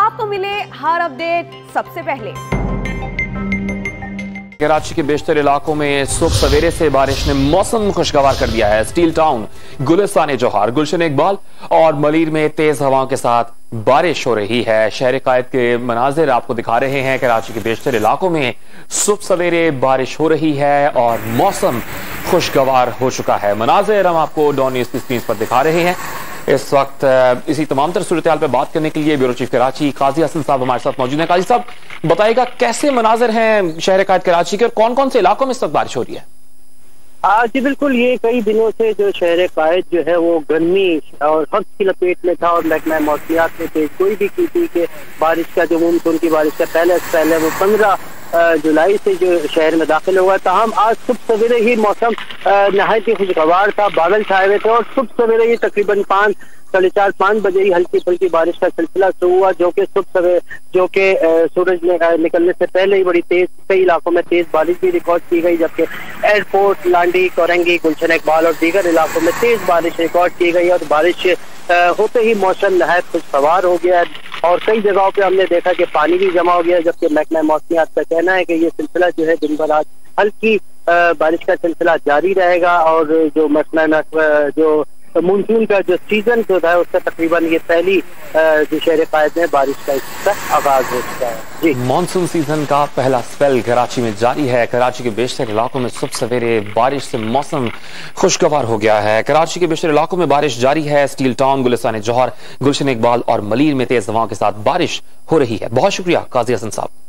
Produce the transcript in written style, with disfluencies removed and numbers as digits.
آپ کو ملے ہر اپڈیٹ سب سے پہلے۔ کراچی کے بیشتر علاقوں میں صبح سویرے سے بارش نے موسم خوشگوار کر دیا ہے۔ سٹیل ٹاؤن، گلستان جوہر، گلشن اقبال اور ملیر میں تیز ہواؤں کے ساتھ بارش ہو رہی ہے۔ شہر قائد کے مناظر آپ کو دکھا رہے ہیں۔ کراچی کے بیشتر علاقوں میں صبح سویرے بارش ہو رہی ہے اور موسم خوشگوار ہو چکا ہے۔ مناظر ہم آپ کو ڈان نیوز کی اسکرین پر دکھا رہے ہیں۔ اس وقت اسی تمام تر صورتحال پہ بات کرنے کے لیے بیورو چیف کراچی قاضی حسن صاحب ہمارے ساتھ موجود ہیں۔ قاضی صاحب بتائیے گا کیسے مناظر ہیں شہر قائد کراچی کے اور کون کون سے علاقوں میں اس وقت بارش ہو رہی ہے؟ جی بالکل، یہ کئی دنوں سے جو شہر قائد جو ہے وہ گرمی اور حرف کی لپیٹ میں تھا اور محکمہ موسمیات نے پیش گوئی بھی کی تھی کہ بارش کا جو مونسون کی بارش کا پہلے وہ 15 جولائی سے جو شہر میں داخل ہوا۔ تاہم آج صبح سویرے ہی موسم نہایت ہی خوشگوار تھا، بادل چھائے ہوئے تھے اور صبح سویرے ہی تقریباً 4:30 بجے ہی ہلکی پھلکی بارش کا سلسلہ شروع ہوا، جو کہ سورج نکلنے سے پہلے ہی بڑی تیز کئی علاقوں میں تیز بارش بھی ریکارڈ کی گئی، جبکہ ایئرپورٹ، لانڈی، کورنگی، گلشن اقبال اور دیگر علاقوں میں تیز بارش ریکارڈ کی گئی اور بارش ہوتے ہی موسم نہایت خوشگوار ہو گیا ہے اور کئی جگہوں پہ ہم نے دیکھا کہ پانی بھی جمع ہو گیا، جبکہ محکمہ موسمیات کا کہنا ہے کہ یہ سلسلہ جو ہے دن بھر آج ہلکی بارش کا سلسلہ جاری رہے گا اور جو جو مونسون کا جو سیزن جو ہے اس سے تقریباً یہ پہلی جو شہر قائد میں بارش کا اس کا آغاز ہو چکا ہے۔ جی، مانسون سیزن کا پہلا سپیل کراچی میں جاری ہے۔ کراچی کے بیشتر علاقوں میں صبح سویرے بارش سے موسم خوشگوار ہو گیا ہے۔ کراچی کے بیشتر علاقوں میں بارش جاری ہے۔ سٹیل ٹاؤن، گلستان جوہر، گلشن اقبال اور ملیر میں تیز ہواؤں کے ساتھ بارش ہو رہی ہے۔ بہت شکریہ قاضی حسن صاحب۔